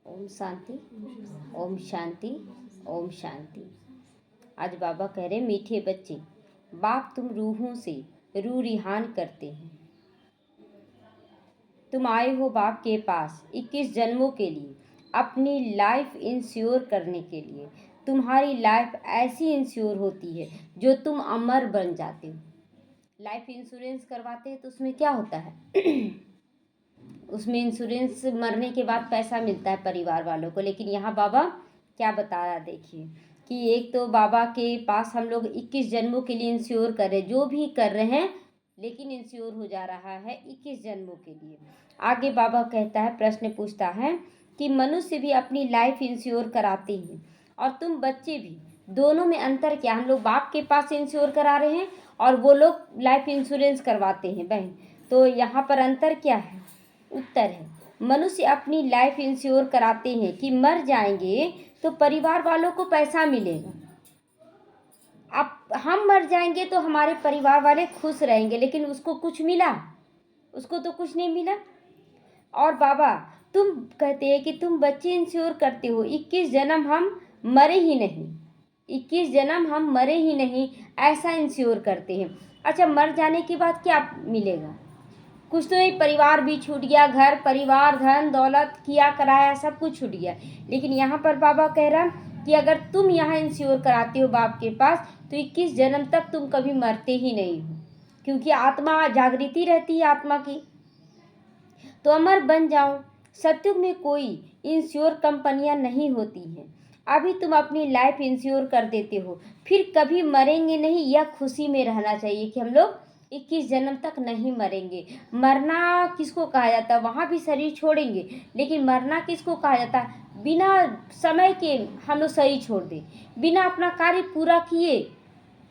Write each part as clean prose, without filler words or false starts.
ओम शांति, ओम शांति, ओम शांति। आज बाबा कह रहे मीठे बच्चे, बाप तुम रूहों से रूह रिहान करते हैं। तुम आए हो बाप के पास 21 जन्मों के लिए, अपनी लाइफ इंश्योर करने के लिए। तुम्हारी लाइफ ऐसी इंश्योर होती है जो तुम अमर बन जाते हो। लाइफ इंश्योरेंस करवाते हैं तो उसमें क्या होता है उसमें इंश्योरेंस मरने के बाद पैसा मिलता है परिवार वालों को। लेकिन यहाँ बाबा क्या बता रहा देखिए कि एक तो बाबा के पास हम लोग 21 जन्मों के लिए इंश्योर कर रहे, जो भी कर रहे हैं, लेकिन इंश्योर हो जा रहा है 21 जन्मों के लिए। आगे बाबा कहता है, प्रश्न पूछता है कि मनुष्य भी अपनी लाइफ इंश्योर कराते हैं और तुम बच्चे भी, दोनों में अंतर क्या? हम लोग बाप के पास इंश्योर करा रहे हैं और वो लोग लाइफ इंश्योरेंस करवाते हैं बहन। तो यहाँ पर अंतर क्या है? उत्तर है, मनुष्य अपनी लाइफ इंश्योर कराते हैं कि मर जाएंगे तो परिवार वालों को पैसा मिलेगा। अब हम मर जाएंगे तो हमारे परिवार वाले खुश रहेंगे, लेकिन उसको कुछ मिला? उसको तो कुछ नहीं मिला। और बाबा तुम कहते हैं कि तुम बच्चे इंश्योर करते हो 21 जन्म हम मरे ही नहीं, 21 जन्म हम मरे ही नहीं, ऐसा इंश्योर करते हैं। अच्छा, मर जाने के बाद क्या मिलेगा? कुछ तो नहीं, परिवार भी छूट गया, घर परिवार धन दौलत किया कराया सब कुछ छूट गया। लेकिन यहाँ पर बाबा कह रहा कि अगर तुम यहाँ इंश्योर कराते हो बाप के पास तो 21 जन्म तक तुम कभी मरते ही नहीं हो, क्योंकि आत्मा जागृति रहती है आत्मा की, तो अमर बन जाओ। सत्युग में कोई इंश्योर कंपनियां नहीं होती हैं। अभी तुम अपनी लाइफ इंश्योर कर देते हो, फिर कभी मरेंगे नहीं, यह खुशी में रहना चाहिए कि हम लोग 21 जन्म तक नहीं मरेंगे। मरना किसको कहा जाता है? वहाँ भी शरीर छोड़ेंगे, लेकिन मरना किसको कहा जाता है? बिना समय के हम लोग शरीर छोड़ दें, बिना अपना कार्य पूरा किए,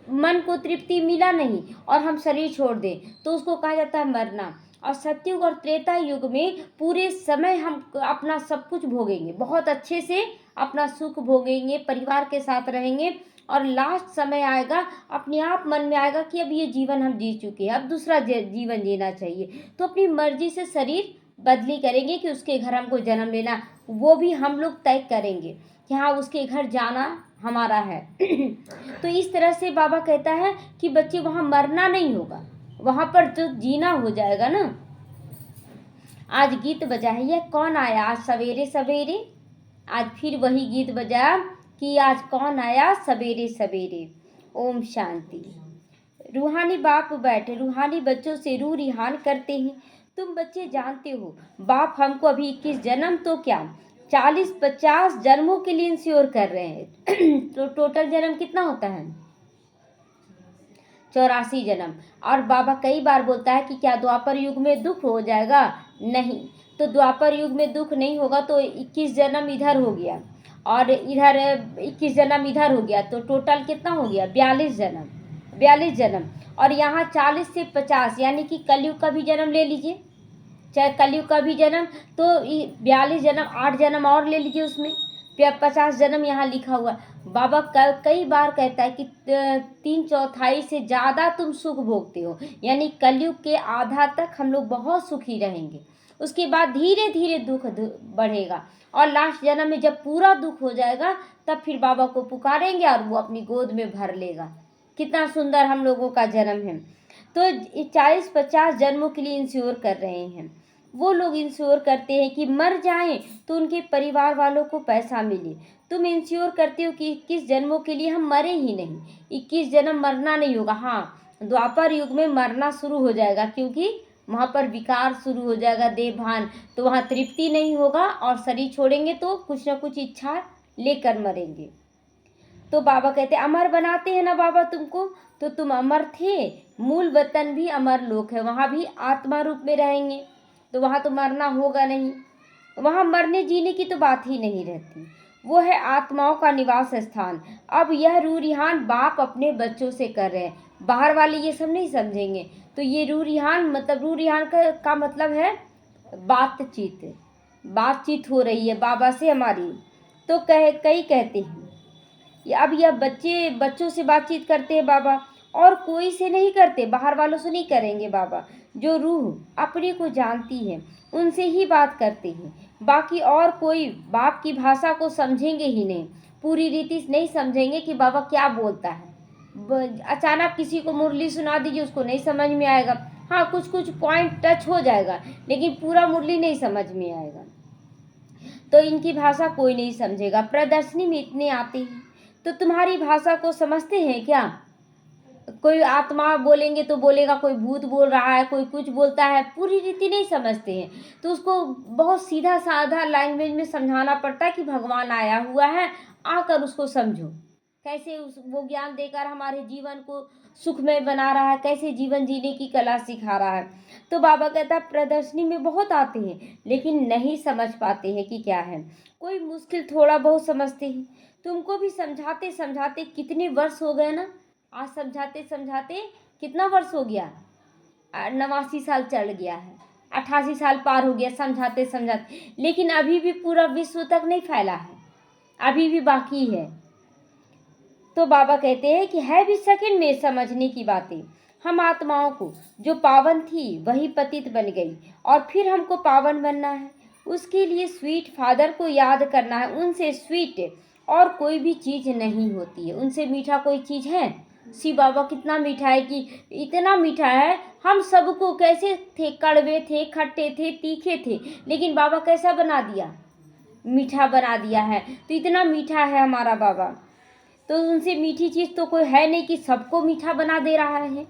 मन को तृप्ति मिला नहीं और हम शरीर छोड़ दें, तो उसको कहा जाता है मरना। और सतयुग और त्रेता युग में पूरे समय हम अपना सब कुछ भोगेंगे, बहुत अच्छे से अपना सुख भोगेंगे, परिवार के साथ रहेंगे, और लास्ट समय आएगा, अपने आप मन में आएगा कि अब ये जीवन हम जी चुके हैं, अब दूसरा जीवन जीना चाहिए। तो अपनी मर्जी से शरीर बदली करेंगे कि उसके घर हमको जन्म लेना, वो भी हम लोग तय करेंगे कि हाँ उसके घर जाना हमारा है। तो इस तरह से बाबा कहता है कि बच्चे वहाँ मरना नहीं होगा, वहाँ पर जो जीना हो जाएगा ना। आज गीत बजा है, ये कौन आया आज सवेरे सवेरे, आज फिर वही गीत बजा कि आज कौन आया सवेरे सवेरे। ओम शांति। रूहानी बाप बैठे रूहानी बच्चों से रूह रिहान करते हैं। तुम बच्चे जानते हो बाप हमको अभी 21 जन्म तो क्या 40-50 जन्मों के लिए इंश्योर कर रहे हैं। तो टोटल जन्म कितना होता है? 84 जन्म। और बाबा कई बार बोलता है कि क्या द्वापर युग में दुख हो जाएगा? नहीं। तो द्वापर युग में दुख नहीं होगा तो 21 जन्म इधर हो गया और इधर 21 जन्म इधर हो गया, तो टोटल कितना हो गया? 42 जन्म। 42 जन्म। और यहाँ 40 से 50 यानी कि कलयुग का भी जन्म ले लीजिए, चाहे कलयुग का भी जन्म, तो 42 जन्म, 8 जन्म और ले लीजिए, उसमें 50 जन्म यहाँ लिखा हुआ। बाबा कई बार कहता है कि 3/4 से ज़्यादा तुम सुख भोगते हो, यानी कलयुग के आधा तक हम लोग बहुत सुखी रहेंगे, उसके बाद धीरे धीरे दुख बढ़ेगा, और लास्ट जन्म में जब पूरा दुख हो जाएगा तब फिर बाबा को पुकारेंगे और वो अपनी गोद में भर लेगा। कितना सुंदर हम लोगों का जन्म है। तो 40-50 जन्मों के लिए इंश्योर कर रहे हैं। वो लोग इंश्योर करते हैं कि मर जाएं तो उनके परिवार वालों को पैसा मिले। तुम इंश्योर करते हो कि 21 जन्मों के लिए हम मरे ही नहीं, 21 जन्म मरना नहीं होगा। हाँ, द्वापर युग में मरना शुरू हो जाएगा, क्योंकि वहाँ पर विकार शुरू हो जाएगा, देवभान, तो वहाँ तृप्ति नहीं होगा और शरीर छोड़ेंगे तो कुछ ना कुछ इच्छा लेकर मरेंगे। तो बाबा कहते अमर बनाते हैं ना बाबा तुमको, तो तुम अमर थे, मूल वतन भी अमर लोक है, वहाँ भी आत्मा रूप में रहेंगे, तो वहाँ तो मरना होगा नहीं, वहाँ मरने जीने की तो बात ही नहीं रहती, वो है आत्माओं का निवास स्थान। अब यह रूह रिहान बाप अपने बच्चों से कर रहे हैं, बाहर वाले ये सब नहीं समझेंगे। तो ये रूह रिहान मतलब रूह रिहान का मतलब है बातचीत, बातचीत हो रही है बाबा से हमारी। तो कई कहते हैं अब यह बच्चों से बातचीत करते हैं बाबा, और कोई से नहीं करते, बाहर वालों से नहीं करेंगे बाबा। जो रूह अपने को जानती है उनसे ही बात करते हैं, बाकी और कोई बाप की भाषा को समझेंगे ही नहीं, पूरी रीति से नहीं समझेंगे कि बाबा क्या बोलता है। अचानक किसी को मुरली सुना दीजिए, उसको नहीं समझ में आएगा। हाँ, कुछ कुछ पॉइंट टच हो जाएगा, लेकिन पूरा मुरली नहीं समझ में आएगा। तो इनकी भाषा कोई नहीं समझेगा। प्रदर्शनी में इतने आते हैं, तो तुम्हारी भाषा को समझते हैं क्या? कोई आत्मा बोलेंगे तो बोलेगा, कोई भूत बोल रहा है, कोई कुछ बोलता है, पूरी रीति नहीं समझते हैं। तो उसको बहुत सीधा साधा लैंग्वेज में समझाना पड़ता है कि भगवान आया हुआ है, आकर उसको समझो। कैसे वो ज्ञान देकर हमारे जीवन को सुखमय बना रहा है, कैसे जीवन जीने की कला सिखा रहा है। तो बाबा कहता है प्रदर्शनी में बहुत आते हैं, लेकिन नहीं समझ पाते हैं कि क्या है। कोई मुश्किल थोड़ा बहुत समझते हैं। तुमको भी समझाते समझाते कितने वर्ष हो गए ना, आज समझाते समझाते कितना वर्ष हो गया, 89 साल चल गया है, 88 साल पार हो गया समझाते समझाते, लेकिन अभी भी पूरा विश्व तक नहीं फैला है, अभी भी बाकी है। तो बाबा कहते हैं कि है भी सेकंड में समझने की बातें। हम आत्माओं को जो पावन थी वही पतित बन गई, और फिर हमको पावन बनना है। उसके लिए स्वीट फादर को याद करना है। उनसे स्वीट और कोई भी चीज़ नहीं होती है, उनसे मीठा कोई चीज़ है? शिव बाबा कितना मीठा है, कि इतना मीठा है, हम सबको कैसे थे, कड़वे थे, खट्टे थे, तीखे थे, लेकिन बाबा कैसा बना दिया, मीठा बना दिया है। तो इतना मीठा है हमारा बाबा, तो उनसे मीठी चीज़ तो कोई है नहीं कि सबको मीठा बना दे रहा है।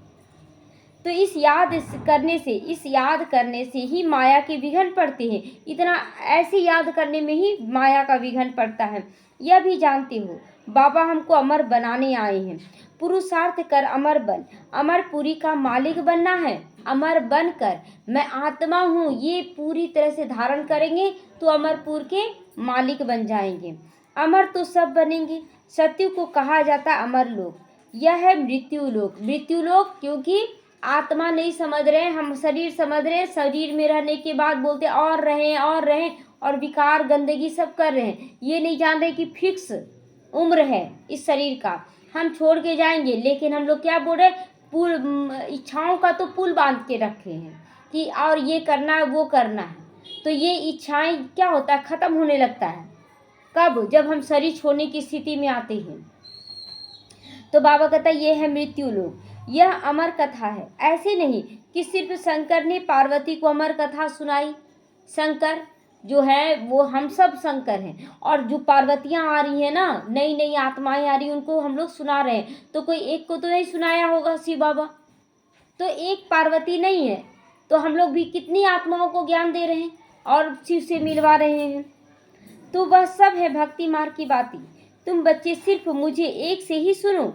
तो इस याद करने से ही माया के विघ्न पड़ते हैं। इतना ऐसे याद करने में ही माया का विघ्न पड़ता है। यह भी जानते हो बाबा हमको अमर बनाने आए हैं। पुरुषार्थ कर अमर बन, अमरपुरी का मालिक बनना है। अमर बनकर मैं आत्मा हूँ ये पूरी तरह से धारण करेंगे तो अमरपुर के मालिक बन जाएंगे। अमर तो सब बनेंगे। सत्यु को कहा जाता है अमर लोक, यह है मृत्यु लोक। मृत्यु लोक क्योंकि आत्मा नहीं समझ रहे हैं, हम शरीर समझ रहे हैं। शरीर में रहने के बाद बोलते और रहें और रहें, और विकार गंदगी सब कर रहे हैं। ये नहीं जान रहे कि फिक्स उम्र है इस शरीर का, हम छोड़ के जाएंगे। लेकिन हम लोग क्या बोल रहे, पुल इच्छाओं का तो पुल बांध के रखे हैं कि और ये करना है वो करना है। तो ये इच्छाएं क्या होता है, खत्म होने लगता है कब, जब हम शरीर छोड़ने की स्थिति में आते हैं। तो बाबा कहता है ये है मृत्यु लोक, यह अमर कथा है। ऐसे नहीं कि सिर्फ शंकर ने पार्वती को अमर कथा सुनाई। शंकर जो है वो हम सब शंकर हैं, और जो पार्वतियां आ रही हैं ना, नई नई आत्माएं आ रही, उनको हम लोग सुना रहे हैं। तो कोई एक को तो नहीं सुनाया होगा शिव बाबा, तो एक पार्वती नहीं है, तो हम लोग भी कितनी आत्माओं को ज्ञान दे रहे हैं और शिव से मिलवा रहे हैं। तो वह सब है भक्ति मार्ग की बातें। तुम बच्चे सिर्फ मुझे एक से ही सुनो,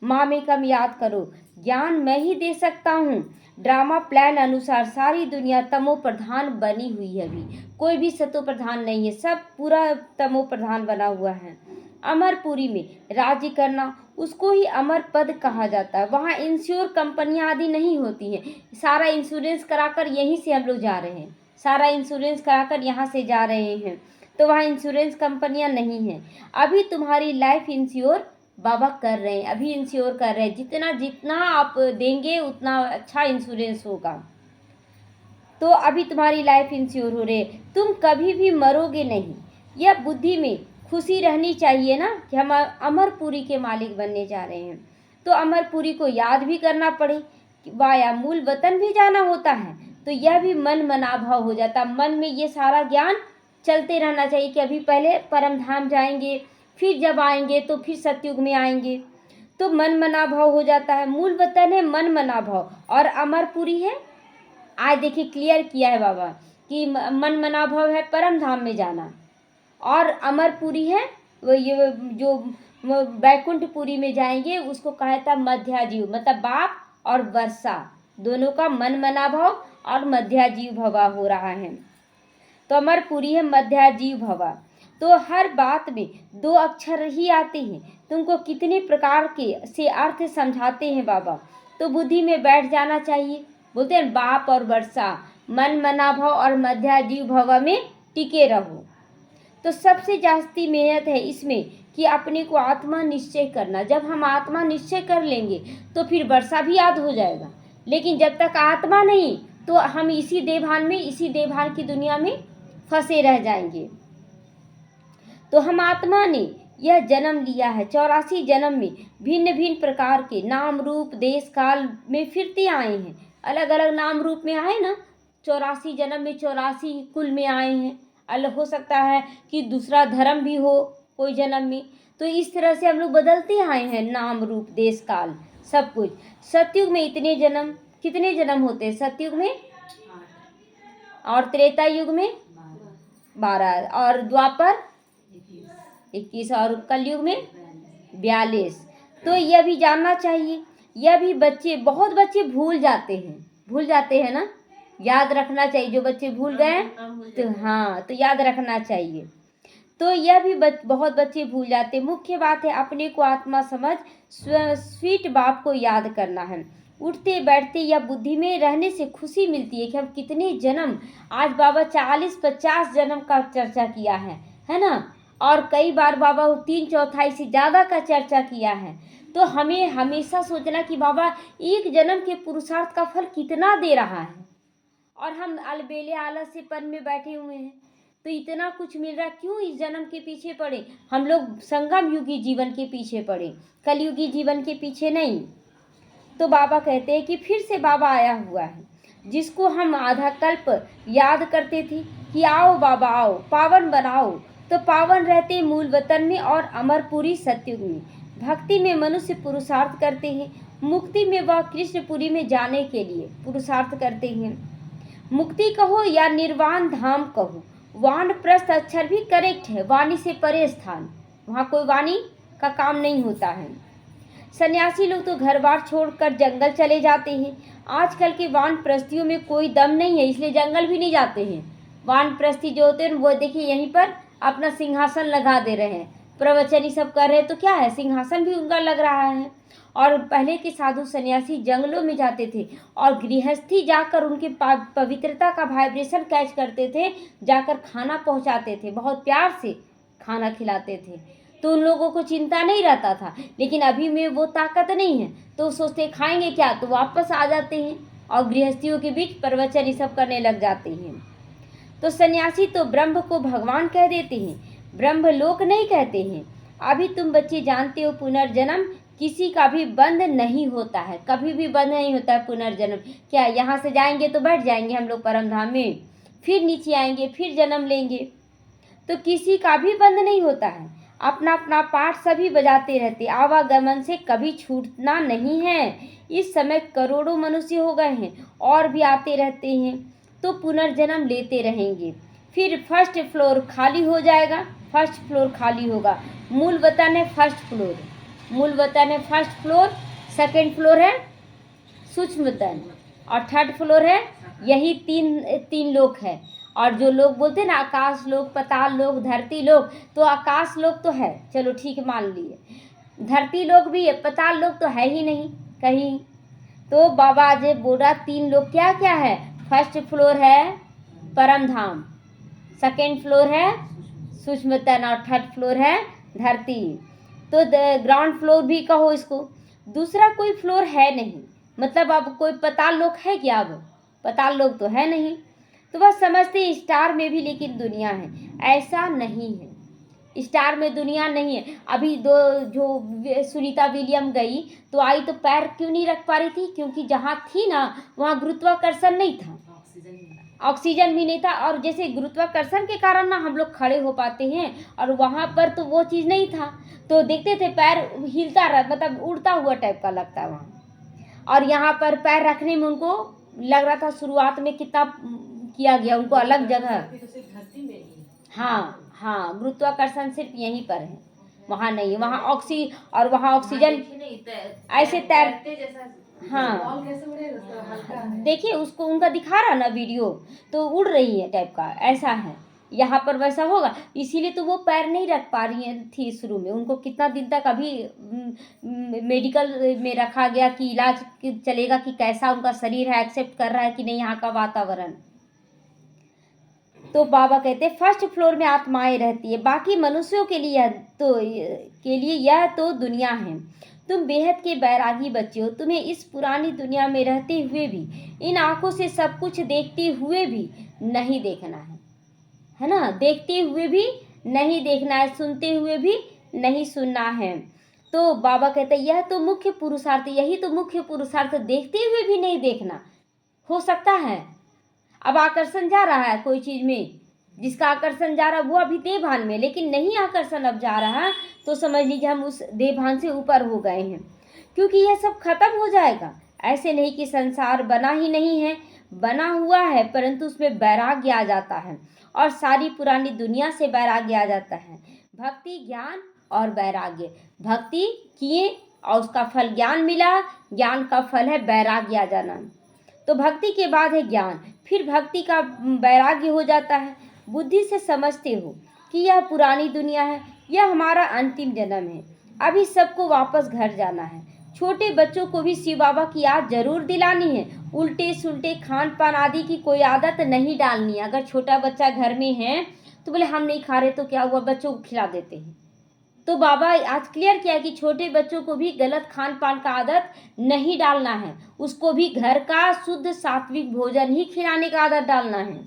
माँ में कम याद करो, ज्ञान मैं ही दे सकता हूँ। ड्रामा प्लान अनुसार सारी दुनिया तमो प्रधान बनी हुई है, अभी कोई भी सतो प्रधान नहीं है, सब पूरा तमो प्रधान बना हुआ है। अमरपुरी में राज्य करना उसको ही अमर पद कहा जाता है। वहाँ इंश्योर कंपनियां आदि नहीं होती हैं। सारा इंश्योरेंस कराकर यहीं से हम लोग जा रहे हैं, सारा इंश्योरेंस कराकर यहाँ से जा रहे हैं, तो वहाँ इंश्योरेंस कंपनियां नहीं हैं। अभी तुम्हारी लाइफ इंश्योर बाबा कर रहे हैं, अभी इंश्योर कर रहे हैं। जितना जितना आप देंगे उतना अच्छा इंश्योरेंस होगा। तो अभी तुम्हारी लाइफ इंश्योर हो रही है, तुम कभी भी मरोगे नहीं। यह बुद्धि में खुशी रहनी चाहिए ना कि हम अमरपुरी के मालिक बनने जा रहे हैं। तो अमरपुरी को याद भी करना पड़े, वाया मूल वतन भी जाना होता है, तो यह भी मन मनाभाव हो जाता। मन में ये सारा ज्ञान चलते रहना चाहिए कि अभी पहले परम धाम जाएंगे, फिर जब आएंगे तो फिर सतयुग में आएंगे, तो मन मनाभाव हो जाता है। मूल वतन है मन मनाभाव, और अमरपुरी है, आज देखिए क्लियर किया है बाबा कि मन मनाभाव है परम धाम में जाना, और अमरपुरी है वो ये जो बैकुंठपुरी में जाएंगे, उसको कहा था मध्याजीव, मतलब बाप और वर्षा दोनों का मन मनाभाव और मध्याजीव भवा हो रहा है। तो अमरपुरी है मध्याजीव भवा। तो हर बात में दो अक्षर ही आते हैं, तुमको कितने प्रकार के से अर्थ समझाते हैं बाबा, तो बुद्धि में बैठ जाना चाहिए। बोलते हैं बाप और वर्षा, मन मनाभाव और मध्याजीव भवा में टिके रहो। तो सबसे जास्ती मेहनत है इसमें कि अपने को आत्मा निश्चय करना। जब हम आत्मा निश्चय कर लेंगे तो फिर वर्षा भी याद हो जाएगा, लेकिन जब तक आत्मा नहीं तो हम इसी देवभान में, इसी देवभान की दुनिया में फंसे रह जाएंगे। तो हम आत्मा ने यह जन्म लिया है, 84 जन्म में भिन्न भिन्न प्रकार के नाम रूप देश काल में फिरते आए हैं। अलग अलग नाम रूप में आए ना, 84 जन्म में 84 कुल में आए हैं। अलग हो सकता है कि दूसरा धर्म भी हो कोई जन्म में। तो इस तरह से हम लोग बदलते आए हैं, नाम रूप देश काल सब कुछ। सतयुग में इतने जन्म, कितने जन्म होते हैं सतयुग में? और त्रेता युग में 12, और द्वापर 21, और कलयुग में 42। तो यह भी जानना चाहिए। यह भी बच्चे, बहुत बच्चे भूल जाते हैं ना, याद रखना चाहिए। जो बच्चे भूल गए तो हाँ, तो याद रखना चाहिए। तो यह भी बहुत बच्चे भूल जाते। मुख्य बात है अपने को आत्मा समझ स्वीट बाप को याद करना है। उठते बैठते या बुद्धि में रहने से खुशी मिलती है कि हम कितने जन्म, आज बाबा 40-50 जन्म का चर्चा किया है ना। और कई बार बाबा 3/4 से ज़्यादा का चर्चा किया है। तो हमें हमेशा सोचना कि बाबा एक जन्म के पुरुषार्थ का फल कितना दे रहा है, और हम अलबेले आलस्यपन में बैठे हुए हैं। तो इतना कुछ मिल रहा, क्यों इस जन्म के पीछे पड़े? हम लोग संगम युगी जीवन के पीछे पड़े, कलयुगी जीवन के पीछे नहीं। तो बाबा कहते हैं कि फिर से बाबा आया हुआ है, जिसको हम आधा कल्प याद करते थे कि आओ बाबा आओ, पावन बनाओ। तो पावन रहते मूल वतन में और अमरपुरी सतयुग में। भक्ति में मनुष्य पुरुषार्थ करते हैं, मुक्ति में वह कृष्णपुरी में जाने के लिए पुरुषार्थ करते हैं। मुक्ति कहो या निर्वाण धाम कहो, वानप्रस्थ अक्षर भी करेक्ट है, वाणी से परे स्थान, वहाँ कोई वाणी का काम नहीं होता है। सन्यासी लोग तो घर बार छोड़कर जंगल चले जाते हैं। आजकल के वानप्रस्थियों में कोई दम नहीं है, इसलिए जंगल भी नहीं जाते हैं। वानप्रस्थी जो होते हैं वो देखिए यहीं पर अपना सिंहासन लगा दे रहे हैं, प्रवचन ही सब कर रहे हैं, तो क्या है, सिंहासन भी उनका लग रहा है। और पहले के साधु सन्यासी जंगलों में जाते थे और गृहस्थी जाकर उनके पवित्रता का वाइब्रेशन कैच करते थे, जाकर खाना पहुंचाते थे, बहुत प्यार से खाना खिलाते थे। तो उन लोगों को चिंता नहीं रहता था। लेकिन अभी में वो ताकत नहीं है, तो सोचते खाएंगे क्या, तो वापस आ जाते हैं और गृहस्थियों के बीच प्रवचन ये सब करने लग जाते हैं। तो सन्यासी तो ब्रह्म को भगवान कह देते हैं, ब्रह्म लोक नहीं कहते हैं। अभी तुम बच्चे जानते हो पुनर्जन्म किसी का भी बंद नहीं होता है, कभी भी बंद नहीं होता है पुनर्जन्म। क्या यहाँ से जाएंगे तो बैठ जाएंगे हम लोग परम धाम में, फिर नीचे आएंगे, फिर जन्म लेंगे, तो किसी का भी बंद नहीं होता है। अपना अपना पाठ सभी बजाते रहते, आवागमन से कभी छूटना नहीं है। इस समय करोड़ों मनुष्य हो गए हैं और भी आते रहते हैं, तो पुनर्जन्म लेते रहेंगे। फिर फर्स्ट फ्लोर खाली हो जाएगा, फर्स्ट फ्लोर खाली होगा। मूल वतन है फर्स्ट फ्लोर, मूल वतन है फर्स्ट फ्लोर, सेकंड फ्लोर है सूक्ष्म वतन, और थर्ड फ्लोर है यही तीन लोक है। और जो लोग बोलते हैं ना आकाश लोक, पताल लोक, धरती लोक, तो आकाश लोक तो है, चलो ठीक है मान लिए, धरती लोक भी है, पताल लोक तो है ही नहीं कहीं। तो बाबा आज बोल रहा 3 लोग क्या क्या है, फर्स्ट फ्लोर है परम धाम, सेकेंड फ्लोर है सूक्ष्म तन, और थर्ड फ्लोर है धरती। तो ग्राउंड फ्लोर भी कहो इसको, दूसरा कोई फ्लोर है नहीं। मतलब अब कोई पताल लोक है क्या? अब पताल लोक तो है नहीं। तो बस समझते स्टार में भी लेकिन दुनिया है, ऐसा नहीं है, स्टार में दुनिया नहीं है। अभी जो सुनीता विलियम गई तो आई तो पैर क्यों नहीं रख पा रही थी? क्योंकि जहाँ थी ना वहाँ गुरुत्वाकर्षण नहीं था, ऑक्सीजन भी नहीं था। और जैसे गुरुत्वाकर्षण के कारण ना हम लोग खड़े हो पाते हैं, और वहाँ पर तो वो चीज़ नहीं था, तो देखते थे पैर हिलता रहा, मतलब उड़ता हुआ टाइप का लगता है वहाँ। और यहाँ पर पैर रखने में उनको लग रहा था शुरुआत में कितना किया गया उनको अलग जगह। हाँ हाँ, गुरुत्वाकर्षण सिर्फ यहीं पर है, वहाँ नहीं है। वहाँ ऑक्सीजन ऐसे तैरते जैसा। हाँ देखिए उसको, उनका दिखा रहा ना वीडियो, तो उड़ रही है टाइप का, ऐसा है। यहाँ पर वैसा होगा, इसीलिए तो वो पैर नहीं रख पा रही है थी शुरू में। उनको कितना दिन तक अभी मेडिकल में रखा गया कि इलाज चलेगा कि कैसा उनका शरीर है, एक्सेप्ट कर रहा है कि नहीं यहाँ का वातावरण। तो बाबा कहते हैं फर्स्ट फ्लोर में आत्माएं रहती है, बाकी मनुष्यों के लिए यह तो दुनिया है। तुम बेहद के बैरागी बच्चे हो, तुम्हें इस पुरानी दुनिया में रहते हुए भी इन आंखों से सब कुछ देखते हुए भी नहीं देखना है ना, देखते हुए भी नहीं देखना है, सुनते हुए भी नहीं सुनना है। तो बाबा कहते हैं यह तो मुख्य पुरुषार्थ, यही तो मुख्य पुरुषार्थ, देखते हुए भी नहीं देखना। हो सकता है अब आकर्षण जा रहा है कोई चीज में, जिसका आकर्षण जा रहा है वो अभी देह भान में, लेकिन नहीं आकर्षण अब जा रहा है, तो समझ लीजिए हम उस देह भान से ऊपर हो गए हैं, क्योंकि यह सब खत्म हो जाएगा। ऐसे नहीं कि संसार बना ही नहीं है, बना हुआ है, परंतु उसमें वैराग्य आ जाता है, और सारी पुरानी दुनिया से वैराग्य आ जाता है। भक्ति, ज्ञान और वैराग्य। भक्ति किए और उसका फल ज्ञान मिला, ज्ञान का फल है वैराग्य आ जाना। तो भक्ति के बाद है ज्ञान, फिर भक्ति का वैराग्य हो जाता है। बुद्धि से समझते हो कि यह पुरानी दुनिया है, यह हमारा अंतिम जन्म है, अभी सबको वापस घर जाना है। छोटे बच्चों को भी शिव बाबा की याद जरूर दिलानी है। उल्टे सुलटे खान पान आदि की कोई आदत नहीं डालनी है। अगर छोटा बच्चा घर में है तो बोले हम नहीं खा रहे, तो क्या हुआ, बच्चों को खिला देते हैं। तो बाबा आज क्लियर किया कि छोटे बच्चों को भी गलत खान पान का आदत नहीं डालना है, उसको भी घर का शुद्ध सात्विक भोजन ही खिलाने का आदत डालना है।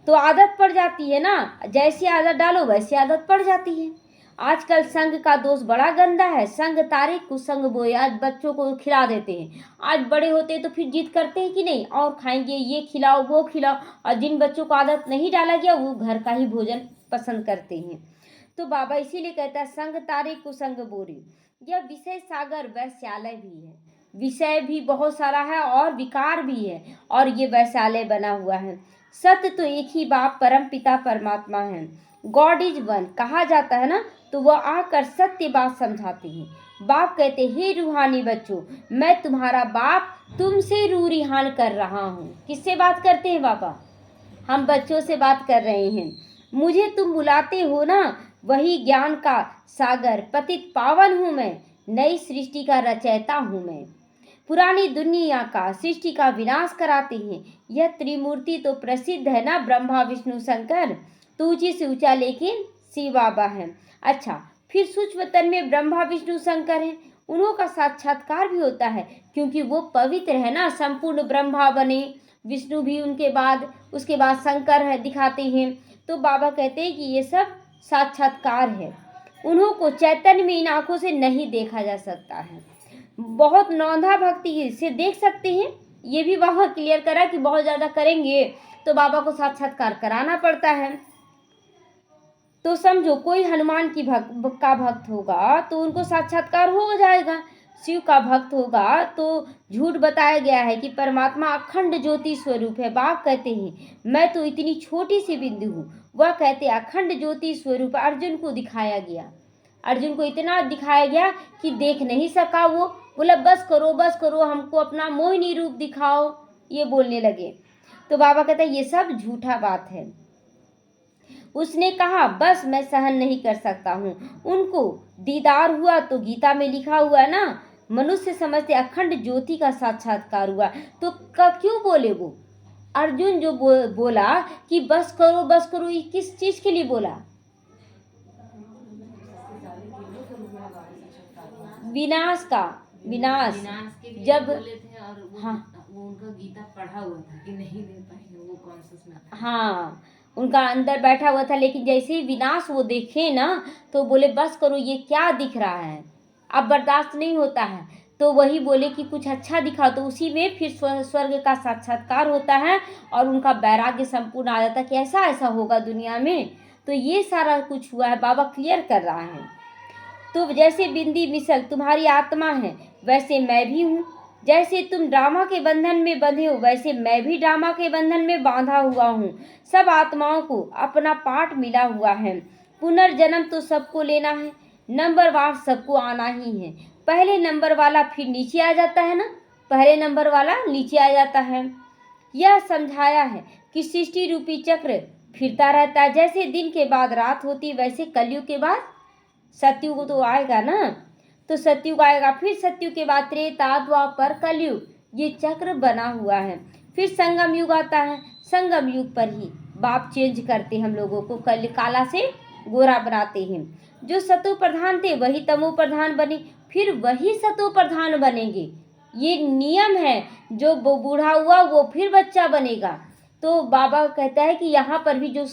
तो आदत पड़ जाती है ना, जैसी आदत डालो वैसी आदत पड़ जाती है। आजकल संग का दोष बड़ा गंदा है, संग तारे कुसंग बोए। आज बच्चों को खिला देते हैं, आज बड़े होते हैं तो फिर जिद करते हैं कि नहीं और खाएंगे, ये खिलाओ वो खिलाओ, और जिन बच्चों को आदत नहीं डाला गया वो घर का ही भोजन पसंद करते हैं। तो बाबा इसीलिए कहता है संग तारे कुसंग बोरे। यह विषय सागर वैश्यालय भी है, विषय भी बहुत सारा है और विकार भी है, और ये वैश्यालय बना हुआ है। सत्य तो एक ही बाप परम पिता परमात्मा है, गॉड इज वन कहा जाता है ना, तो वह आकर सत्य बात समझाते हैं। बाप कहते हे रूहानी बच्चों, मैं तुम्हारा बाप तुमसे रू रिहान कर रहा हूँ। किससे बात करते हैं बाबा? हम बच्चों से बात कर रहे हैं। मुझे तुम बुलाते हो ना, वही ज्ञान का सागर पतित पावन हूँ मैं, नई सृष्टि का रचयिता हूँ मैं। पुरानी दुनिया का सृष्टि का विनाश कराते हैं। यह त्रिमूर्ति तो प्रसिद्ध है ना, ब्रह्मा विष्णु शंकर, तो ऊंची से ऊंचा लेकिन शिव बाबा है। अच्छा, फिर सूक्ष्म तन में ब्रह्मा विष्णु शंकर हैं, उन्हों का साक्षात्कार भी होता है, क्योंकि वो पवित्र है ना, संपूर्ण ब्रह्मा बने, विष्णु भी उनके बाद, उसके बाद शंकर है दिखाते हैं। तो बाबा कहते हैं कि ये सब साक्षात्कार है, उन्हों को चैतन्य में इन आंखों से नहीं देखा जा सकता है। बहुत नौंधा भक्ति से देख सकते हैं, ये भी बाबा क्लियर करा कि बहुत ज़्यादा करेंगे तो बाबा को साक्षात्कार कराना पड़ता है। तो समझो कोई हनुमान की का भक्त होगा तो उनको साक्षात्कार हो जाएगा, शिव का भक्त होगा तो झूठ बताया गया है कि परमात्मा अखंड ज्योति स्वरूप है। बाप कहते हैं मैं तो इतनी छोटी सी बिंदु हूँ, वह कहते अखंड ज्योति स्वरूप। अर्जुन को दिखाया गया, अर्जुन को इतना दिखाया गया कि देख नहीं सका, वो बोला बस करो हमको अपना मोहिनी रूप दिखाओ, ये बोलने लगे। तो बाबा कहता है ये सब झूठा बात है। उसने कहा बस मैं सहन नहीं कर सकता हूँ। उनको दीदार हुआ तो गीता में लिखा हुआ है ना, मनुष्य समझते अखंड ज्योति का साक्षात्कार हुआ, तो क्यों बोले वो? अर्जुन जो बोला कि बस करो, ये किस चीज के लिए बोला? विनाश का, विनाश जब बोले थे, और वो, हाँ वो उनका गीता पढ़ा हुआ था कि नहीं दे पाएंगे, वो कॉन्शियस में था। हाँ, उनका अंदर बैठा हुआ था, लेकिन जैसे ही विनाश वो देखे ना तो बोले बस करो, ये क्या दिख रहा है, अब बर्दाश्त नहीं होता है। तो वही बोले कि कुछ अच्छा दिखा, तो उसी में फिर स्वर्ग का साक्षात्कार होता है और उनका वैराग्य संपूर्ण आ जाता है कि ऐसा ऐसा होगा दुनिया में। तो ये सारा कुछ हुआ है, बाबा क्लियर कर रहा है। तो जैसे बिंदी मिसल तुम्हारी आत्मा है, वैसे मैं भी हूँ। जैसे तुम ड्रामा के बंधन में बंधे हो, वैसे मैं भी ड्रामा के बंधन में बांधा हुआ हूँ। सब आत्माओं को अपना पाठ मिला हुआ है। पुनर्जन्म तो सबको लेना है, नंबरवार सबको आना ही है। पहले नंबर वाला फिर नीचे आ जाता है ना, पहले नंबर वाला नीचे आ जाता है। यह समझाया है कि सृष्टि रूपी चक्र फिरता रहता है। जैसे दिन के बाद रात होती, वैसे कलयुग के बाद सतयुग तो आएगा ना, तो सतयुग आएगा, फिर सतयुग के बाद त्रेता द्वापर कलयुग, ये चक्र बना हुआ है। फिर संगम युग आता है, संगम युग पर ही बाप चेंज करते हम लोगों को, काला से गोरा बनाते हैं। जो सतो प्रधान थे वही तमो प्रधान बने, फिर वही सतो प्रधान बनेंगे। ये नियम है, जो बूढ़ा हुआ वो फिर बच्चा बनेगा, तो बाबा कहता है कि यहाँ पर भी जो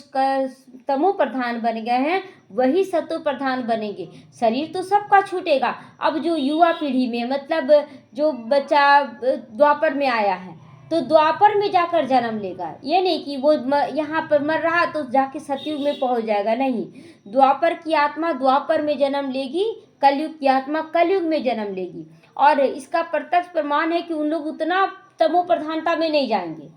तमो प्रधान बन गए हैं वही सतो प्रधान बनेंगे। शरीर तो सबका छूटेगा। अब जो युवा पीढ़ी में मतलब जो बच्चा द्वापर में आया है तो द्वापर में जाकर जन्म लेगा। ये नहीं कि वो यहाँ पर मर रहा तो जाके सतयुग में पहुंच जाएगा, नहीं। द्वापर की आत्मा द्वापर में जन्म लेगी, कलयुग की आत्मा कलयुग में जन्म लेगी। और इसका प्रत्यक्ष प्रमाण है कि उन लोग उतना तमो प्रधानता में नहीं जाएंगे,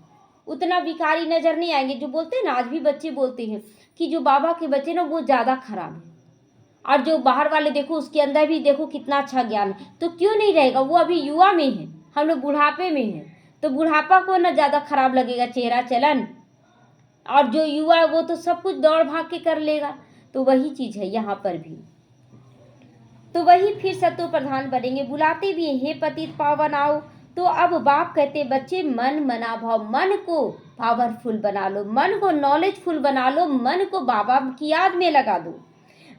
उतना विकारी नजर नहीं आएंगे। जो बोलते हैं ना, आज भी बच्चे बोलते हैं कि जो बाबा के बच्चे ना वो ज़्यादा खराब है, और जो बाहर वाले देखो उसके अंदर भी देखो कितना अच्छा ज्ञान है। तो क्यों नहीं रहेगा, वो अभी युवा में है, हम लोग बुढ़ापे में हैं। तो बुढ़ापा को ना ज़्यादा खराब लगेगा चेहरा चलन, और जो युवा है वो तो सब कुछ दौड़ भाग के कर लेगा। तो वही चीज़ है यहाँ पर भी। तो वही फिर सत्व प्रधान बनेंगे। बुलाते भी हैं, हे पतित पावन आओ। तो अब बाप कहते बच्चे मन मना भाव, मन को पावरफुल बना लो, मन को नॉलेजफुल बना लो, मन को बाबा की याद में लगा दो।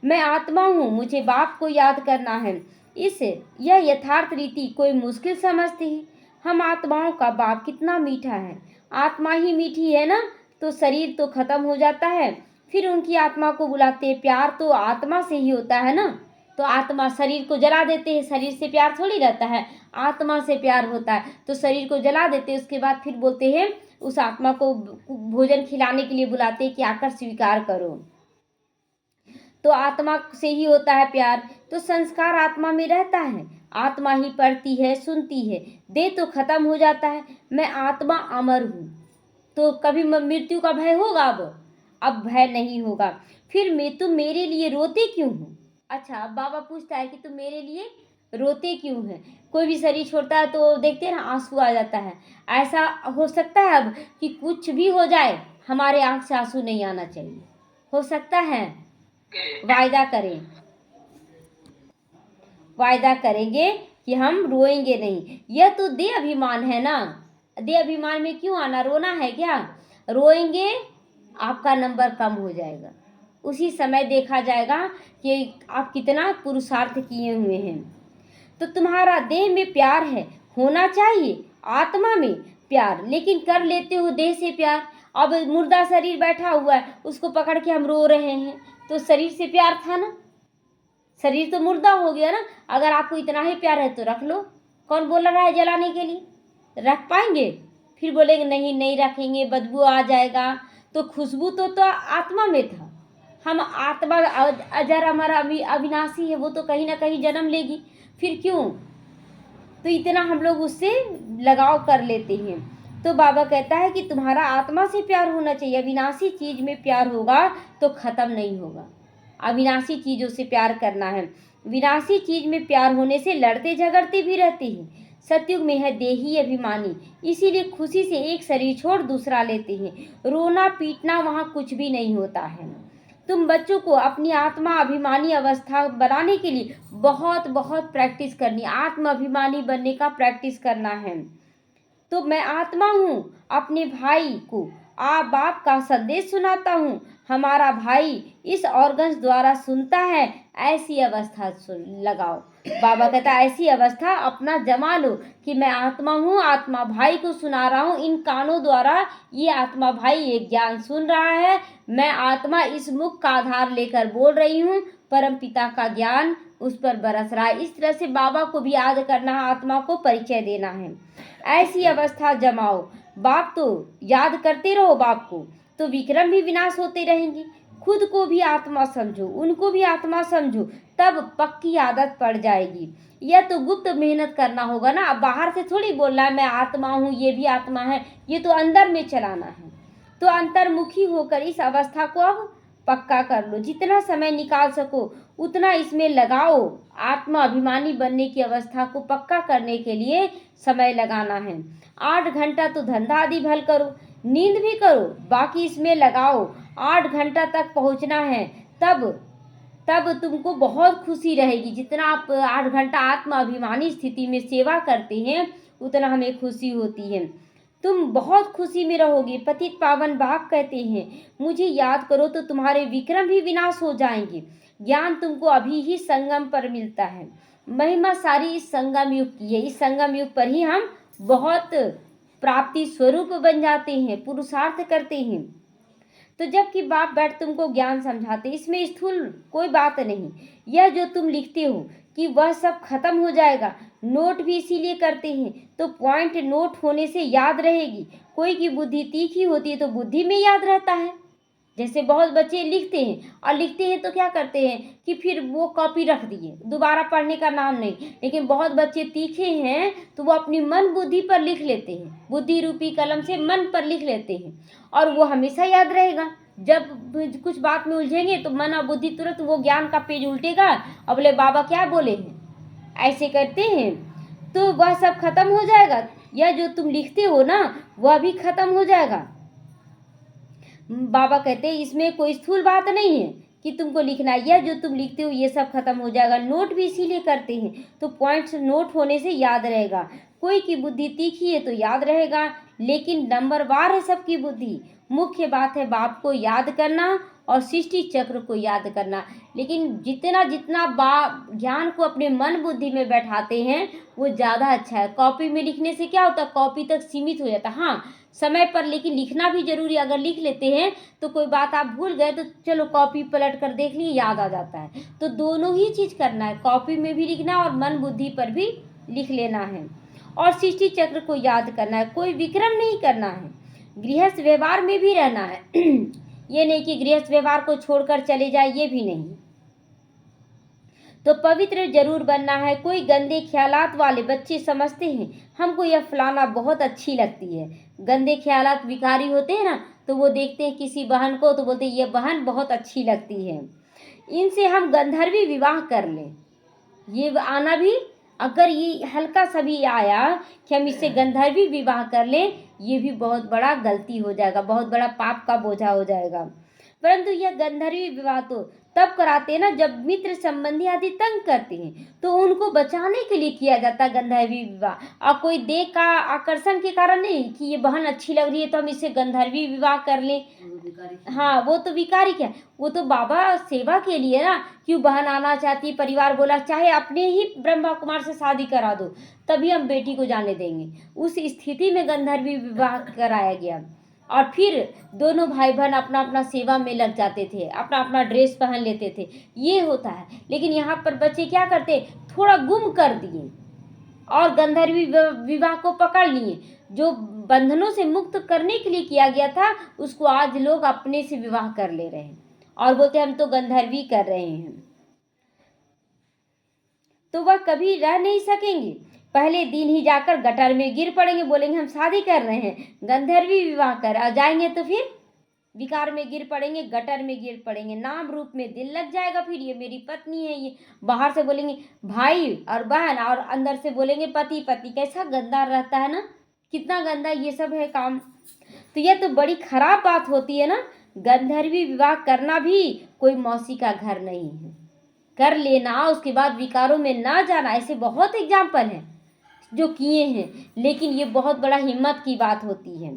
मैं आत्मा हूँ, मुझे बाप को याद करना है। यह यथार्थ रीति कोई मुश्किल समझते हैं। हम आत्माओं का बाप कितना मीठा है। आत्मा ही मीठी है ना, तो शरीर तो खत्म हो जाता है, फिर उनकी आत्मा को बुलाते हैं। प्यार तो आत्मा से ही होता है ना, तो आत्मा शरीर को जला देते हैं। शरीर से प्यार थोड़ी रहता है, आत्मा से प्यार होता है। तो शरीर को जला देते हैं, उसके बाद फिर बोलते हैं उस आत्मा को भोजन खिलाने के लिए बुलाते हैं कि आकर स्वीकार करो। तो आत्मा से ही होता है प्यार। तो संस्कार आत्मा में रहता है, आत्मा ही पढ़ती है, सुनती है। देह तो खत्म हो जाता है, मैं आत्मा अमर हूँ। तो कभी मृत्यु का भय होगा? अब भय नहीं होगा। फिर तुम मेरे लिए रोते क्यों हो? अच्छा, अब बाबा पूछता है कि तुम मेरे लिए रोते क्यों हैं? कोई भी शरीर छोड़ता है तो देखते हैं ना, आंसू आ जाता है। ऐसा हो सकता है अब कि कुछ भी हो जाए हमारे आंख से आंसू नहीं आना चाहिए? हो सकता है? वायदा करें, वायदा करेंगे कि हम रोएंगे नहीं। यह तो देह अभिमान है ना, देह अभिमान में क्यों आना? रोना है क्या? रोएंगे आपका नंबर कम हो जाएगा। उसी समय देखा जाएगा कि आप कितना पुरुषार्थ किए हुए हैं। तो तुम्हारा देह में प्यार है, होना चाहिए आत्मा में प्यार, लेकिन कर लेते हो देह से प्यार। अब मुर्दा शरीर बैठा हुआ है, उसको पकड़ के हम रो रहे हैं, तो शरीर से प्यार था ना, शरीर तो मुर्दा हो गया ना। अगर आपको इतना ही प्यार है तो रख लो। कौन बोल रहा है जलाने के लिए? रख पाएंगे? फिर बोलेंगे नहीं नहीं रखेंगे, बदबू आ जाएगा। तो खुशबू तो आत्मा में था। हम आत्मा अजर अमर अविनाशी है, वो तो कहीं ना कहीं जन्म लेगी, फिर क्यों? तो इतना हम लोग उससे लगाव कर लेते हैं। तो बाबा कहता है कि तुम्हारा आत्मा से प्यार होना चाहिए। अविनाशी चीज में प्यार होगा तो खत्म नहीं होगा। अविनाशी चीजों से प्यार करना है। विनाशी चीज में प्यार होने से लड़ते झगड़ते भी रहते हैं। सतयुग में है देही अभिमानी, इसीलिए खुशी से एक शरीर छोड़ दूसरा लेते हैं। रोना पीटना वहाँ कुछ भी नहीं होता है। तुम बच्चों को अपनी आत्मा अभिमानी अवस्था बनाने के लिए बहुत बहुत प्रैक्टिस करनी, आत्म अभिमानी बनने का प्रैक्टिस करना है। तो मैं आत्मा हूँ, अपने भाई को बाप का संदेश सुनाता हूँ। हमारा भाई इस ऑर्गन्स द्वारा सुनता है, ऐसी अवस्था लगाओ। बाबा कहता है ऐसी अवस्था अपना जमा लो कि मैं आत्मा हूँ, आत्मा भाई को सुना रहा हूँ। इन कानों द्वारा ये आत्मा भाई एक ज्ञान सुन रहा है, मैं आत्मा इस मुख का आधार लेकर बोल रही हूँ, परम पिता का ज्ञान उस पर बरस रहा है। इस तरह से बाबा को भी याद करना है, आत्मा को परिचय देना है। ऐसी अवस्था जमाओ। बाप तो याद करते रहो बाप को, तो विक्रम भी विनाश होते रहेंगे। खुद को भी आत्मा समझो, उनको भी आत्मा समझो, तब पक्की आदत पड़ जाएगी। यह तो गुप्त मेहनत करना होगा ना। अब बाहर से थोड़ी बोलना है मैं आत्मा हूँ, ये भी आत्मा है, ये तो अंदर में चलाना है। तो अंतर्मुखी होकर इस अवस्था को अब पक्का कर लो। जितना समय निकाल सको उतना इसमें लगाओ। आत्मा अभिमानी बनने की अवस्था को पक्का करने के लिए समय लगाना है। 8 घंटा तो धंधा आदि भल करो, नींद भी करो, बाकी इसमें लगाओ। 8 घंटा तक पहुंचना है, तब तुमको बहुत खुशी रहेगी। जितना आप 8 घंटा आत्मा अभिमानी स्थिति में सेवा करते हैं उतना हमें खुशी होती है। तुम बहुत खुशी में रहोगे। पतित पावन बाप कहते हैं मुझे याद करो तो तुम्हारे विक्रम भी विनाश हो जाएंगे। ज्ञान तुमको अभी ही संगम पर मिलता है। महिमा सारी इस संगम युग की है। इस संगम युग पर ही हम बहुत प्राप्ति स्वरूप बन जाते हैं, पुरुषार्थ करते हैं। तो जबकि बाप बैठ तुमको ज्ञान समझाते, इसमें स्थूल कोई बात नहीं। यह जो तुम लिखते हो कि वह सब खत्म हो जाएगा, नोट भी इसीलिए करते हैं तो पॉइंट नोट होने से याद रहेगी। कोई की बुद्धि तीखी होती है तो बुद्धि में याद रहता है। जैसे बहुत बच्चे लिखते हैं और लिखते हैं तो क्या करते हैं कि फिर वो कॉपी रख दिए, दोबारा पढ़ने का नाम नहीं। लेकिन बहुत बच्चे तीखे हैं तो वो अपनी मन बुद्धि पर लिख लेते हैं, बुद्धि रूपी कलम से मन पर लिख लेते हैं और वो हमेशा याद रहेगा। जब कुछ बात में उलझेंगे तो मन और बुद्धि तुरंत वो ज्ञान का पेज उल्टेगा और बोले बाबा क्या बोले हैं, ऐसे करते हैं तो वह सब खत्म हो जाएगा। यह जो तुम लिखते हो ना वह भी खत्म हो जाएगा। बाबा कहते हैं इसमें कोई स्थूल बात नहीं है कि तुमको लिखना है, यह जो तुम लिखते हो ये सब खत्म हो जाएगा। नोट भी इसीलिए करते हैं तो पॉइंट्स नोट होने से याद रहेगा। कोई की बुद्धि तीखी है तो याद रहेगा, लेकिन नंबरवार है सबकी बुद्धि। मुख्य बात है बाप को याद करना और सृष्टि चक्र को याद करना। लेकिन जितना जितना ज्ञान को अपने मन बुद्धि में बैठाते हैं वो ज़्यादा अच्छा है। कॉपी में लिखने से क्या होता है, कॉपी तक सीमित हो जाता है। हाँ समय पर, लेकिन लिखना भी जरूरी। अगर लिख लेते हैं तो कोई बात आप भूल गए तो चलो कॉपी पलट कर देख लिए, याद आ जाता है। तो दोनों ही चीज़ करना है, कॉपी में भी लिखना और मन बुद्धि पर भी लिख लेना है और सृष्टि चक्र को याद करना है। कोई विक्रम नहीं करना है, गृहस्थ व्यवहार में भी रहना है। ये नहीं कि गृहस्थ व्यवहार को छोड़कर चले जाए, ये भी नहीं। तो पवित्र जरूर बनना है। कोई गंदे ख्यालात वाले बच्चे समझते हैं हमको यह फलाना बहुत अच्छी लगती है। गंदे ख्यालात विकारी होते हैं ना, तो वो देखते हैं किसी बहन को तो बोलते हैं ये बहन बहुत अच्छी लगती है, इनसे हम गंधर्वी विवाह कर लें। ये आना भी, अगर ये हल्का सा भी आया कि हम इससे गंधर्वी विवाह कर लें, ये भी बहुत बड़ा गलती हो जाएगा, बहुत बड़ा पाप का बोझा हो जाएगा। परंतु यह गंधर्वी विवाह तो तब कराते हैं ना जब मित्र संबंधी आदि तंग करते हैं, तो उनको बचाने के लिए किया जाता है गंधर्वी विवाह। और कोई देह का आकर्षण के कारण नहीं कि ये बहन अच्छी लग रही है तो हम इससे गंधर्वी विवाह कर लें। हाँ वो तो विकारी क्या, वो तो बाबा सेवा के लिए ना। क्यों बहन आना चाहती है, परिवार बोला चाहे अपने ही ब्रह्मा कुमार से शादी करा दो तभी हम बेटी को जाने देंगे। उस स्थिति में गंधर्वी विवाह कराया गया और फिर दोनों भाई बहन अपना अपना सेवा में लग जाते थे, अपना अपना ड्रेस पहन लेते थे, ये होता है। लेकिन यहाँ पर बच्चे क्या करते, थोड़ा गुम कर दिए और गंधर्वी विवाह को पकड़ लिए। जो बंधनों से मुक्त करने के लिए किया गया था उसको आज लोग अपने से विवाह कर ले रहे हैं और बोलते हम तो गंधर्वी कर रहे हैं। तो वह कभी रह नहीं सकेंगे, पहले दिन ही जाकर गटर में गिर पड़ेंगे, बोलेंगे हम शादी कर रहे हैं, गंधर्वी विवाह कर आ जाएंगे तो फिर विकार में गिर पड़ेंगे, गटर में गिर पड़ेंगे, नाम रूप में दिल लग जाएगा। फिर ये मेरी पत्नी है, ये बाहर से बोलेंगे भाई और बहन और अंदर से बोलेंगे पति पत्नी। कैसा गंदा रहता है ना, कितना गंदा ये सब है काम। तो यह तो बड़ी खराब बात होती है ना। गंधर्वी विवाह करना भी कोई मौसी का घर नहीं है, कर लेना उसके बाद विकारों में ना जाना। ऐसे बहुत एग्जाम्पल हैं जो किए हैं, लेकिन ये बहुत बड़ा हिम्मत की बात होती है।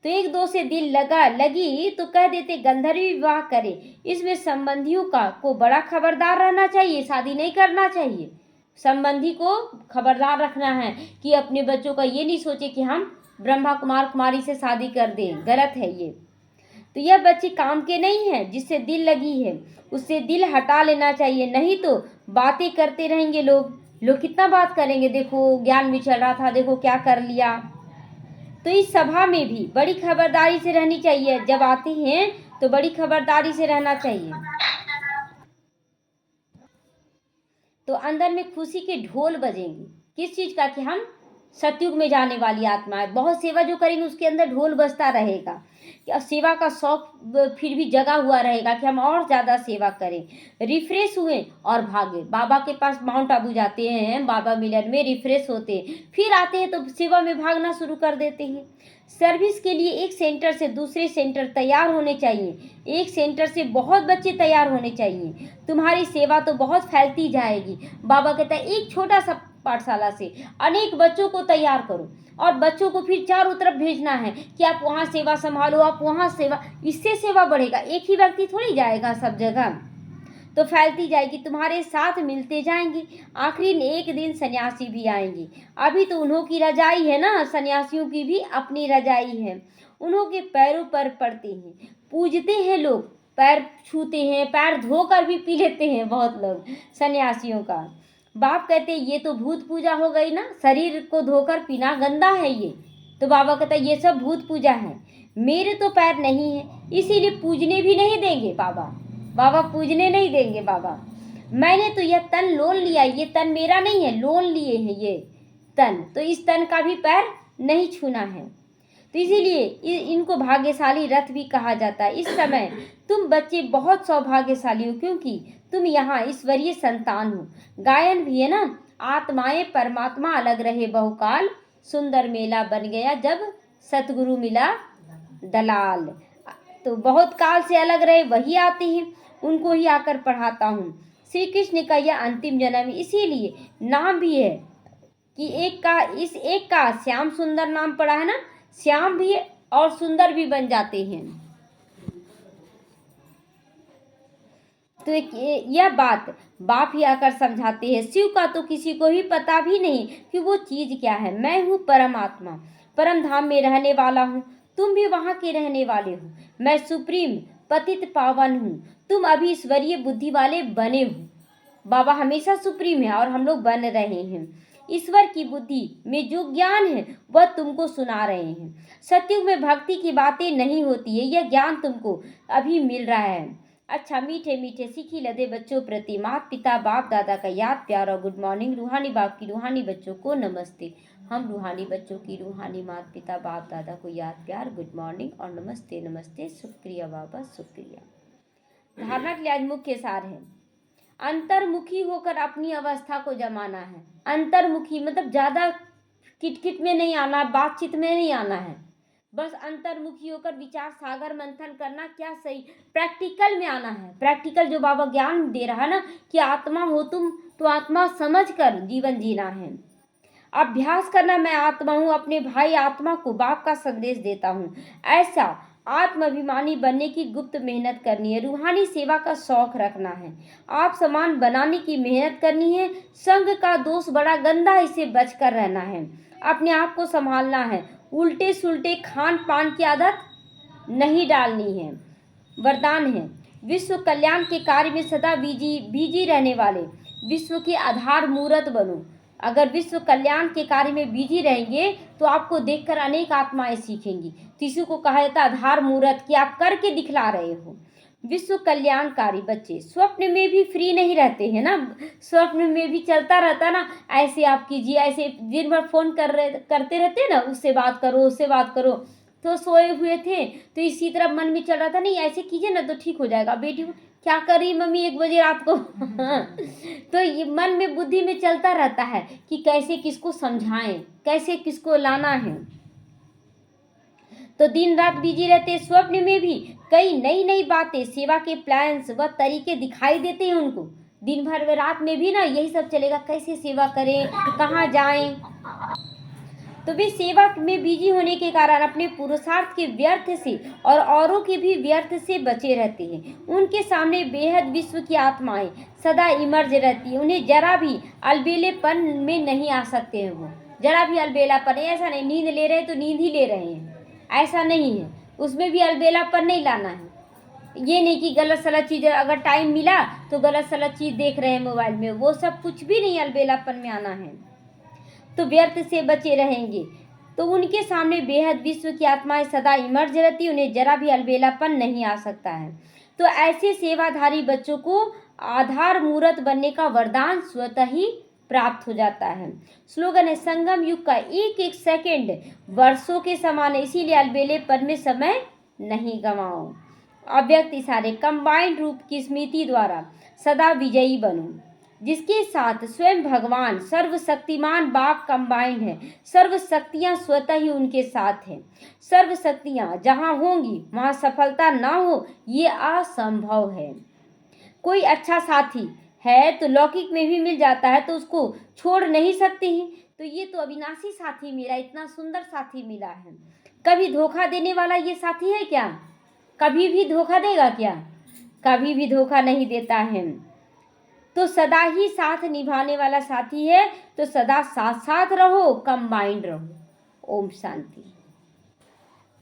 तो एक दो से दिल लगी तो कह देते गंधर्वी विवाह करे। इसमें संबंधियों को बड़ा खबरदार रहना चाहिए, शादी नहीं करना चाहिए। संबंधी को खबरदार रखना है कि अपने बच्चों का ये नहीं सोचे कि हम ब्रह्मा कुमार कुमारी से शादी कर दें, गलत है ये। तो यह बच्चे काम के नहीं है, जिससे दिल लगी है उससे दिल हटा लेना चाहिए, नहीं तो बातें करते रहेंगे लोग कितना बात करेंगे, देखो ज्ञान भी चल रहा था, देखो क्या कर लिया। तो इस सभा में भी बड़ी खबरदारी से रहनी चाहिए, जब आते हैं तो बड़ी खबरदारी से रहना चाहिए। तो अंदर में खुशी के ढोल बजेंगे, किस चीज का, कि हम सतयुग में जाने वाली आत्मा है। बहुत सेवा जो करेंगे उसके अंदर ढोल बजता रहेगा कि सेवा का शौक फिर भी जगा हुआ रहेगा कि हम और ज़्यादा सेवा करें। रिफ्रेश हुए और भागे, बाबा के पास माउंट आबू जाते हैं, बाबा मिलन में रिफ्रेश होते हैं, फिर आते हैं तो सेवा में भागना शुरू कर देते हैं। सर्विस के लिए एक सेंटर से दूसरे सेंटर तैयार होने चाहिए, एक सेंटर से बहुत बच्चे तैयार होने चाहिए। तुम्हारी सेवा तो बहुत फैलती जाएगी। बाबा कहता है एक छोटा सा पाठशाला से अनेक बच्चों को तैयार करो और बच्चों को फिर चारों तरफ भेजना है कि आप वहाँ सेवा संभालो, आप वहाँ सेवा, इससे सेवा बढ़ेगा। एक ही व्यक्ति थोड़ी जाएगा सब जगह। तो फैलती जाएगी, तुम्हारे साथ मिलते जाएंगे। आखिरी एक दिन सन्यासी भी आएंगे। अभी तो उन्हों की रजाई है ना, सन्यासियों की भी अपनी रजाई है। उन्हों के पैरों पर पड़ते हैं, पूजते हैं लोग, पैर छूते हैं, पैर धोकर भी पी लेते हैं बहुत लोग सन्यासियों का। बाप कहते हैं ये तो भूत पूजा हो गई ना, शरीर को धोकर पीना गंदा है ये। तो बाबा कहता है ये सब भूत पूजा है, मेरे तो पैर नहीं है, इसीलिए पूजने भी नहीं देंगे बाबा। बाबा पूजने नहीं देंगे बाबा। मैंने तो यह तन लोन लिया, ये तन मेरा नहीं है, लोन लिए हैं ये तन, तो इस तन का भी पैर नहीं छूना है। तो इसीलिए इनको भाग्यशाली रथ भी कहा जाता है। इस समय तुम बच्चे बहुत सौभाग्यशाली हो, क्योंकि तुम यहाँ ईश्वरीय संतान हो। गायन भी है ना, आत्माएं परमात्मा अलग रहे बहुकाल, सुंदर मेला बन गया जब सतगुरु मिला दलाल। तो बहुत काल से अलग रहे वही आते हैं, उनको ही आकर पढ़ाता हूँ। श्री कृष्ण का यह अंतिम जन्म, इसीलिए नाम भी है कि एक का श्याम सुंदर नाम पड़ा है ना, श्याम भी है और सुंदर भी बन जाते हैं। तो यह बात बाप ही आकर समझाते हैं। शिव का तो किसी को भी पता भी नहीं कि वो चीज क्या है। मैं हूँ परमात्मा, परम धाम में रहने वाला हूँ, तुम भी वहाँ के रहने वाले हो। मैं सुप्रीम पतित पावन हूँ, तुम अभी ईश्वरीय बुद्धि वाले बने हो। बाबा हमेशा सुप्रीम है और हम लोग बन रहे हैं। ईश्वर की बुद्धि में जो ज्ञान है वह तुमको सुना रहे हैं। सत्युग में भक्ति की बातें नहीं होती है, यह ज्ञान तुमको अभी मिल रहा है। अच्छा मीठे मीठे सीखी लदे बच्चों प्रति माता पिता बाप दादा का याद प्यार और गुड मॉर्निंग। रूहानी बाप की रूहानी बच्चों को नमस्ते। हम रूहानी बच्चों की रूहानी माता पिता बाप दादा को याद प्यार, गुड मॉर्निंग और नमस्ते नमस्ते। शुक्रिया बाबा शुक्रिया। धारणा के लिए आज मुख्य सार है, अंतर्मुखी होकर अपनी अवस्था को जमाना है। अंतर्मुखी मतलब ज्यादा किटकिट में नहीं आना, बातचीत में नहीं आना है, बस अंतर्मुखी होकर विचार सागर मंथन करना, क्या सही प्रैक्टिकल में आना है। प्रैक्टिकल जो बाबा ज्ञान दे रहा है ना कि आत्मा हो तुम, तो आत्मा समझ कर जीवन जीना है। अभ्यास करना, मैं आत्मा हूँ, अपने भाई आत्मा को बाप का संदेश देता हूँ, ऐसा आत्माभिमानी बनने की गुप्त मेहनत करनी है। रूहानी सेवा का शौक रखना है, आप समान बनाने की मेहनत करनी है। संग का दोष बड़ा गंदा, इसे बचकर रहना है। अपने आप को संभालना है, उल्टे सुल्टे खान पान की आदत नहीं डालनी है। वरदान है, विश्व कल्याण के कार्य में सदा बिजी रहने वाले विश्व के आधार मूर्त बनो। अगर विश्व कल्याण के कार्य में बिजी रहेंगे तो आपको देखकर अनेक आत्माएं सीखेंगी। तो इसी को कहा जाता है आधार मूर्त, कि आप करके दिखला रहे हो। विश्व कल्याणकारी बच्चे स्वप्न में भी फ्री नहीं रहते हैं ना, स्वप्न में भी चलता रहता ना, ऐसे आप कीजिए, ऐसे दिन भर फोन करते रहते ना, उससे बात करो उससे बात करो। तो सोए हुए थे तो इसी तरह मन में चल रहा था, नहीं ऐसे कीजिए ना तो ठीक हो जाएगा। बेटी क्या कर रही मम्मी 1 बजे रात को तो ये मन में बुद्धि में चलता रहता है कि कैसे किसको समझाएं, कैसे किसको लाना है। तो दिन रात बिजी रहते, स्वप्न में भी कई नई नई बातें, सेवा के प्लान्स व तरीके दिखाई देते हैं उनको। दिन भर में रात में भी ना यही सब चलेगा, कैसे सेवा करें, कहाँ जाएं। तो वे सेवा में बिजी होने के कारण अपने पुरुषार्थ के व्यर्थ से और औरों के भी व्यर्थ से बचे रहते हैं। उनके सामने बेहद विश्व की आत्माएं सदा इमर्ज रहती है, उन्हें जरा भी अलबेलेपन में नहीं आ सकते हैं। वो जरा भी अलबेलापन, ऐसा नहीं नींद ले रहे हैं तो नींद ही ले रहे हैं, ऐसा नहीं है। उसमें भी अलबेलापन नहीं लाना है। ये नहीं कि गलत सलत चीज़, अगर टाइम मिला तो गलत सलत चीज़ देख रहे हैं मोबाइल में, वो सब कुछ भी नहीं अलबेलापन में आना है। तो व्यर्थ से बचे रहेंगे। तो उनके सामने बेहद विश्व की आत्माएं सदा इमर्ज रहती, उन्हें जरा भी अलबेलापन नहीं आ सकता है। तो ऐसे सेवाधारी बच्चों को आधार मूर्त बनने का वरदान स्वतः ही प्राप्त हो जाता है। स्लोगन है, संगम युग का एक एक सेकंड वर्षों के समान है, इसीलिए अलबेलेपन में समय नहीं गंवाओ। अव्यक्त इशारे, कंबाइंड रूप की स्मृति द्वारा सदा विजयी बनो, जिसके साथ स्वयं भगवान सर्वशक्तिमान बाप कंबाइंड है। सर्व शक्तियाँ स्वतः ही उनके साथ हैं। सर्व शक्तियाँ जहाँ होंगी वहाँ सफलता ना हो ये असंभव है। कोई अच्छा साथी है तो लौकिक में भी मिल जाता है, तो उसको छोड़ नहीं सकते हैं। तो ये तो अविनाशी साथी मेरा, इतना सुंदर साथी मिला है। कभी धोखा देने वाला ये साथी है क्या? कभी भी धोखा देगा क्या? कभी भी धोखा नहीं देता है। तो सदा ही साथ निभाने वाला साथी है, तो सदा साथ साथ रहो, कंबाइंड रहो। ओम शांति।